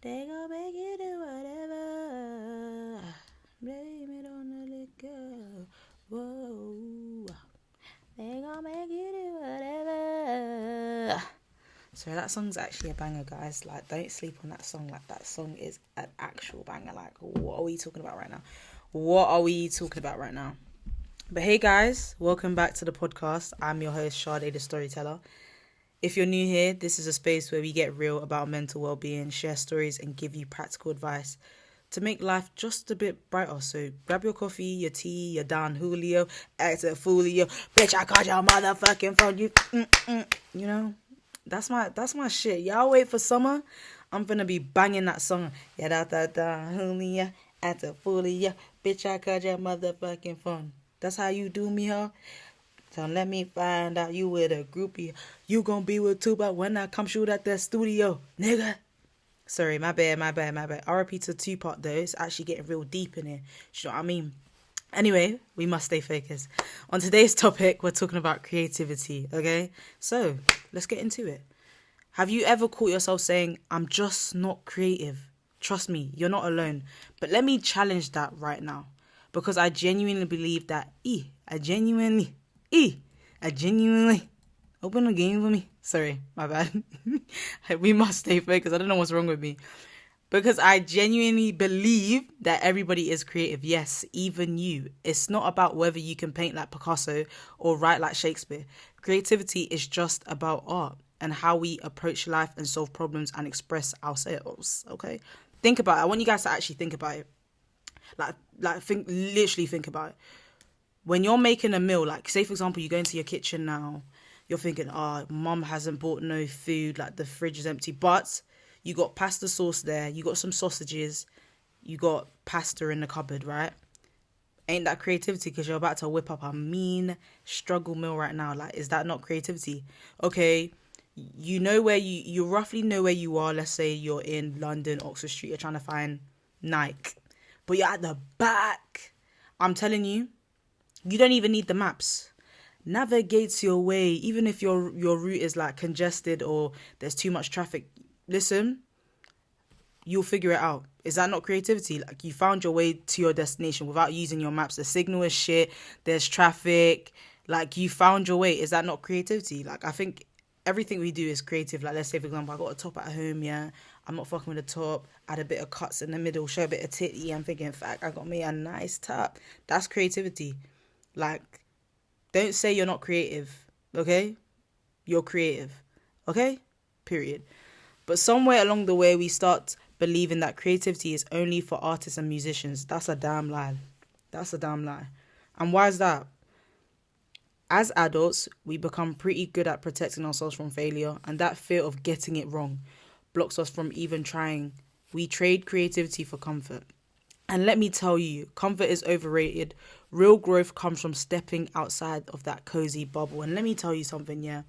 They gon' make you do whatever. Blame it on the liquor. Whoa. They gon' make you do whatever. So that song's actually a banger, guys. Like, don't sleep on that song. Like, that song is an actual banger. Like, what are we talking about right now? What are we talking about right now? But hey, guys, welcome back to the podcast. I'm your host, Sade, the storyteller. If you're new here, this is a space where we get real about mental well-being, share stories, and give you practical advice to make life just a bit brighter. So grab your coffee, your tea, your Don Julio, act a foolio. Bitch, I called your motherfucking phone. You know, that's my shit. Y'all wait for summer. I'm gonna be banging that song. Yeah, da Julio, act a foolio. Bitch, I called your motherfucking phone. That's how you do me, huh? So let me find out you with a groupie. You gonna be with Tupac when I come shoot at the studio, nigga. Sorry, my bad. RIP to Tupac though. It's actually getting real deep in here. You know what I mean? Anyway, we must stay focused. On today's topic, we're talking about creativity, okay? So, let's get into it. Have you ever caught yourself saying, I'm just not creative? Trust me, you're not alone. But let me challenge that right now. Because I genuinely believe that, I genuinely open the game for me. Sorry, my bad. We must stay focused. I don't know what's wrong with me. Because I genuinely believe that everybody is creative. Yes, even you. It's not about whether you can paint like Picasso or write like Shakespeare. Creativity is just about art and how we approach life and solve problems and express ourselves. Okay? Think about it. I want you guys to actually think about it. Literally think about it. When you're making a meal, like say for example, you go into your kitchen now, you're thinking, mum hasn't bought no food, like the fridge is empty, but you got pasta sauce there, you got some sausages, you got pasta in the cupboard, right? Ain't that creativity? Because you're about to whip up a mean struggle meal right now. Like, is that not creativity? Okay, you know where you roughly know where you are. Let's say you're in London, Oxford Street, you're trying to find Nike, but you're at the back. I'm telling you, you don't even need the maps. Navigate your way, even if your route is like congested or there's too much traffic. Listen, you'll figure it out. Is that not creativity? Like, you found your way to your destination without using your maps. The signal is shit. There's traffic. Like, you found your way. Is that not creativity? Like, I think everything we do is creative. Like, let's say, for example, I got a top at home, yeah. I'm not fucking with the top. Add a bit of cuts in the middle, show a bit of titty. I'm thinking, fact, I got me a nice top. That's creativity. Like, don't say you're not creative, okay? You're creative, okay? Period. But somewhere along the way, we start believing that creativity is only for artists and musicians. That's a damn lie. That's a damn lie. And why is that? As adults, we become pretty good at protecting ourselves from failure, and that fear of getting it wrong blocks us from even trying. We trade creativity for comfort. And let me tell you, comfort is overrated. Real growth comes from stepping outside of that cozy bubble. And let me tell you something, yeah.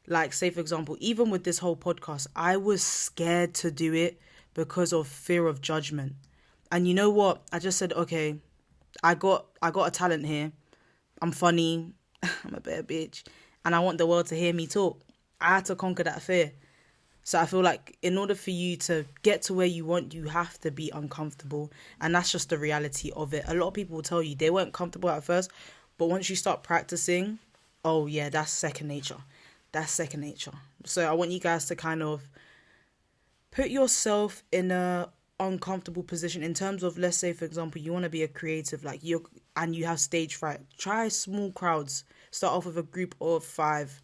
Like, say, for example, even with this whole podcast, I was scared to do it because of fear of judgment. And you know what? I just said, okay, I got a talent here. I'm funny. I'm a better bitch. And I want the world to hear me talk. I had to conquer that fear. So I feel like in order for you to get to where you want, you have to be uncomfortable. And that's just the reality of it. A lot of people will tell you they weren't comfortable at first, but once you start practicing, oh yeah, that's second nature. That's second nature. So I want you guys to kind of put yourself in a uncomfortable position in terms of, let's say, for example, you want to be a creative, like you have stage fright. Try small crowds. Start off with a group of 5,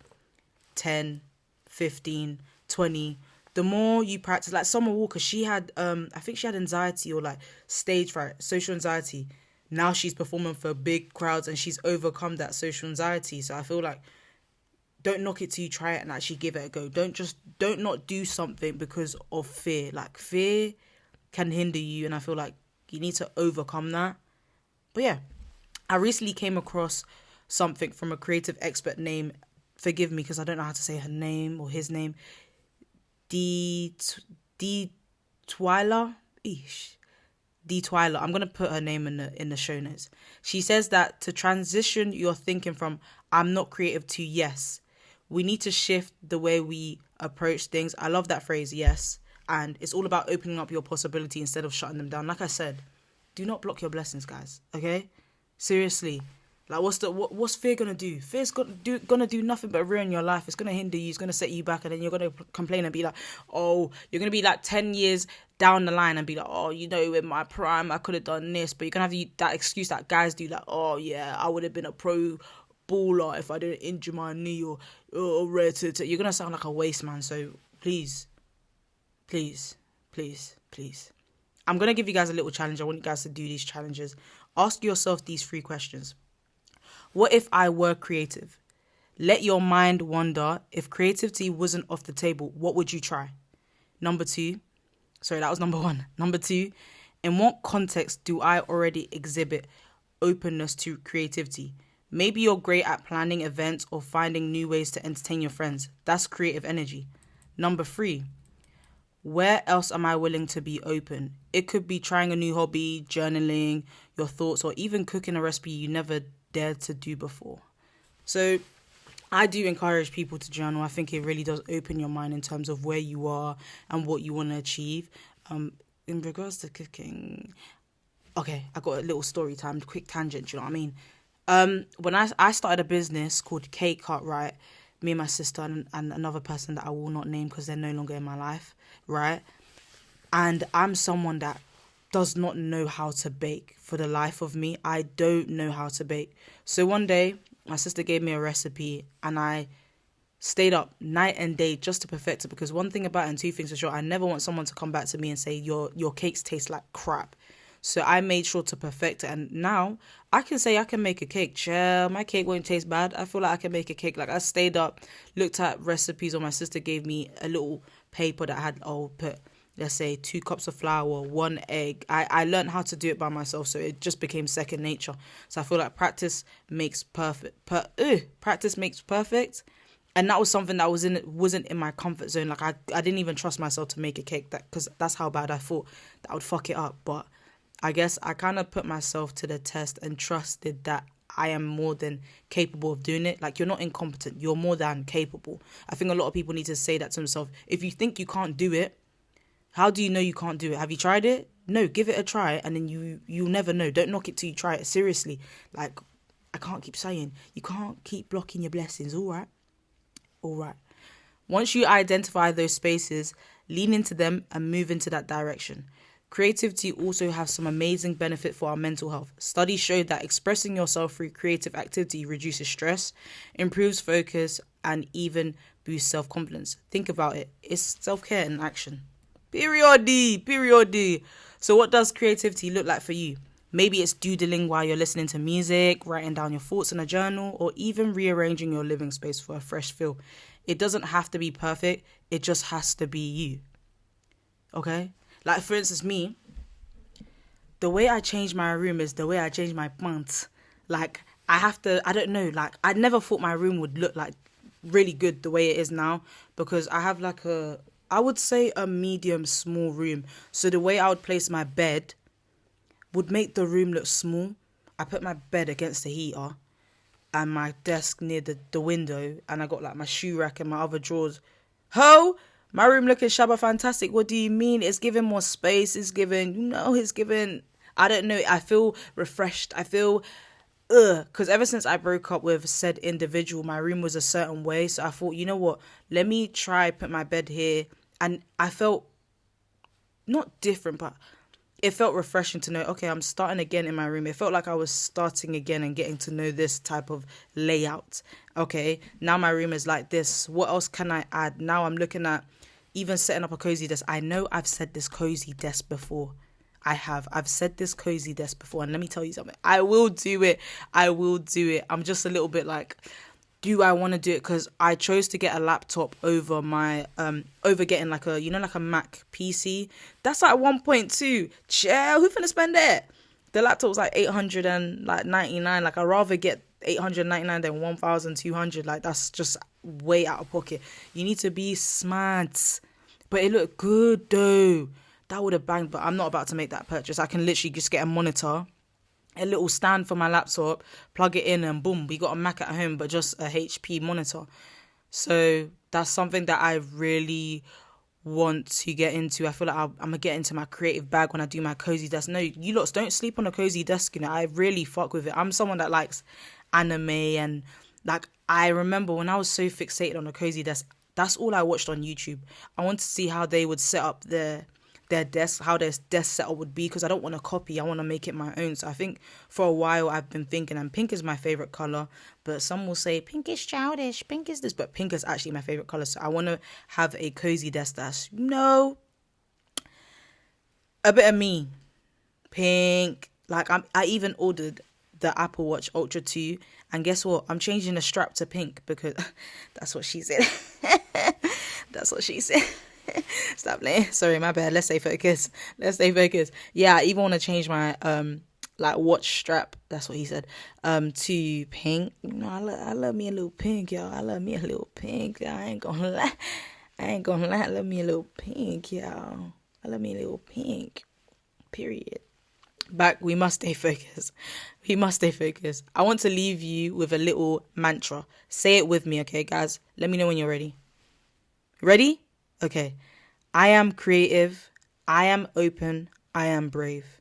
10, 15, 20. The more you practice, like Summer Walker, she had I think she had anxiety or like stage fright, social anxiety. Now she's performing for big crowds and she's overcome that social anxiety. So I feel like, don't knock it till you try it and actually give it a go. Don't not do something because of fear. Like, fear can hinder you, and I feel like you need to overcome that. But yeah, I recently came across something from a creative expert named, forgive me because I don't know how to say her name or his name, D Twyla. D Twyla. I'm gonna put her name in the show notes. She says that to transition your thinking from I'm not creative to yes, we need to shift the way we approach things. I love that phrase, yes. And it's all about opening up your possibility instead of shutting them down. Like I said, do not block your blessings, guys. Okay? Seriously. Like, what's fear gonna do? Fear's gonna do nothing but ruin your life. It's gonna hinder you. It's gonna set you back, and then you're gonna complain and be like, oh, you're gonna be like 10 years down the line and be like, oh, you know, in my prime I could have done this, but you're gonna have that excuse that guys do, like, oh yeah, I would have been a pro baller if I didn't injure my knee or you're gonna sound like a waste man. So please, I'm gonna give you guys a little challenge. I want you guys to do these challenges. Ask yourself these 3 questions. What if I were creative? Let your mind wander. If creativity wasn't off the table, what would you try? Number 2. Sorry, that was number 1. Number 2, in what context do I already exhibit openness to creativity? Maybe you're great at planning events or finding new ways to entertain your friends. That's creative energy. Number 3, where else am I willing to be open? It could be trying a new hobby, journaling, your thoughts, or even cooking a recipe you never dared to do before. So I do encourage people to journal. I think it really does open your mind in terms of where you are and what you want to achieve. In regards to cooking, okay, I got a little story time, quick tangent, you know what I mean? When I started a business called Cake Cut, right? Me and my sister and another person that I will not name because they're no longer in my life, right? And I'm someone that does not know how to bake for the life of me. I don't know how to bake. So one day, my sister gave me a recipe and I stayed up night and day just to perfect it, because one thing about it and 2 things for sure, I never want someone to come back to me and say, your cakes taste like crap. So I made sure to perfect it, and now I can say I can make a cake. Chill, my cake won't taste bad. I feel like I can make a cake. Like, I stayed up, looked at recipes, or my sister gave me a little paper that had, put, let's say, 2 cups of flour, 1 egg. I learned how to do it by myself, so it just became second nature. So I feel like practice makes perfect. Practice makes perfect. And that was something that wasn't in my comfort zone. Like, I didn't even trust myself to make a cake, because that's how bad I thought that I would fuck it up. But I guess I kind of put myself to the test and trusted that I am more than capable of doing it. Like, you're not incompetent. You're more than capable. I think a lot of people need to say that to themselves. If you think you can't do it, how do you know you can't do it? Have you tried it? No, give it a try, and then you'll never know. Don't knock it till you try it. Seriously. Like, I can't keep saying, you can't keep blocking your blessings. All right. Once you identify those spaces, lean into them and move into that direction. Creativity also has some amazing benefit for our mental health. Studies show that expressing yourself through creative activity reduces stress, improves focus, and even boosts self-confidence. Think about it. It's self-care in action. Period. So what does creativity look like for you? Maybe it's doodling while you're listening to music, writing down your thoughts in a journal, or even rearranging your living space for a fresh feel. It doesn't have to be perfect. It just has to be you. Okay? Like, for instance, me, the way I change my room is the way I change my pants. Like, I don't know, like, I never thought my room would look like really good the way it is now, because I have like I would say a medium small room. So the way I would place my bed would make the room look small. I put my bed against the heater and my desk near the window, and I got like my shoe rack and my other drawers. My room looking shabba fantastic. What do you mean? It's giving more space. It's giving, I don't know. I feel refreshed. I feel, because ever since I broke up with said individual, my room was a certain way. So I thought, you know what? Let me try put my bed here. And I felt not different, but it felt refreshing to know, okay, I'm starting again in my room. It felt like I was starting again and getting to know this type of layout. Okay, now my room is like this. What else can I add? Now I'm looking at even setting up a cozy desk. I know I've said this cozy desk before. I've said this cozy desk before. And let me tell you something. I will do it. I'm just a little bit like, do I want to do it? Because I chose to get a laptop over my over getting like a Mac PC. That's like 1.2. Chill, who finna spend it? The laptop was like 899. Like, I'd rather get 899 than 1,200. Like, that's just way out of pocket. You need to be smart. But it looked good though. That would have banged, but I'm not about to make that purchase. I can literally just get a monitor, a little stand for my laptop, plug it in, and boom, we got a Mac at home, but just a HP monitor. So that's something that I really want to get into. I feel like I'm gonna get into my creative bag when I do my cozy desk. No, you lots don't sleep on a cozy desk. You know, I really fuck with it. I'm someone that likes anime, and like I remember when I was so fixated on a cozy desk, that's all I watched on YouTube. I wanted to see how they would set up their desk, how their desk setup would be, because I don't want to copy. I want to make it my own. So I think for a while I've been thinking, and pink is my favorite color, but some will say pink is childish, pink is this, but pink is actually my favorite color. So I want to have a cozy desk that's, a bit of me, pink. Like I even ordered the Apple Watch Ultra 2, and guess what? I'm changing the strap to pink because that's what she said. That's what she said. Stop playing. Sorry, my bad. Let's stay focused. Yeah, I even want to change my like watch strap. That's what he said. To pink. I love me a little pink, y'all. I love me a little pink. I ain't gonna lie. I love me a little pink, y'all. I love me a little pink. Period. Back, we must stay focused. I want to leave you with a little mantra. Say it with me, okay, guys? Let me know when you're ready. Ready? Okay. I am creative. I am open. I am brave.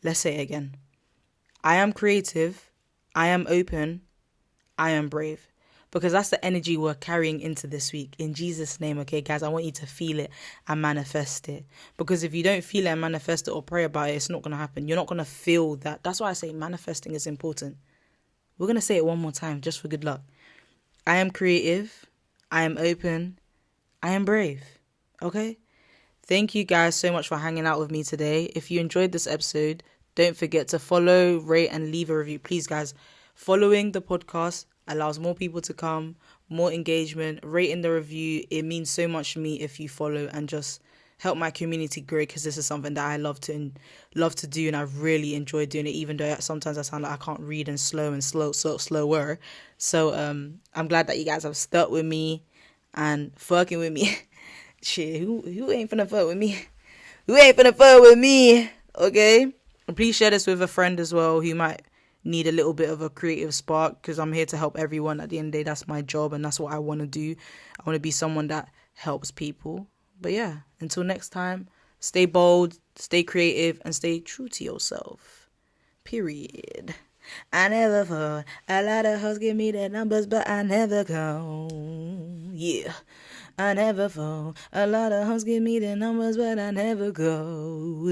Let's say it again. I am creative. I am open. I am brave. Because that's the energy we're carrying into this week. In Jesus' name, okay, guys, I want you to feel it and manifest it. Because if you don't feel it and manifest it or pray about it, it's not going to happen. You're not going to feel that. That's why I say manifesting is important. We're going to say it one more time, just for good luck. I am creative. I am open. I am brave. Okay? Thank you guys so much for hanging out with me today. If you enjoyed this episode, don't forget to follow, rate, and leave a review. Please, guys, following the podcast allows more people to come, more engagement. Rating the review, it means so much to me if you follow and just help my community grow, because this is something that I love to do, and I really enjoy doing it, even though sometimes I sound like I can't read and slower. So I'm glad that you guys have stuck with me and fucking with me. Shit, who ain't finna fuck with me? Who ain't finna fuck with me? Okay? And please share this with a friend as well who might need a little bit of a creative spark, because I'm here to help everyone. At the end of the day, that's my job, and that's what I want to do. I want to be someone that helps people. But yeah, until next time, stay bold, stay creative, and stay true to yourself. Period. I never fall. A lot of hoes give me their numbers, but I never go. Yeah, I never fall. A lot of hoes give me their numbers, but I never go.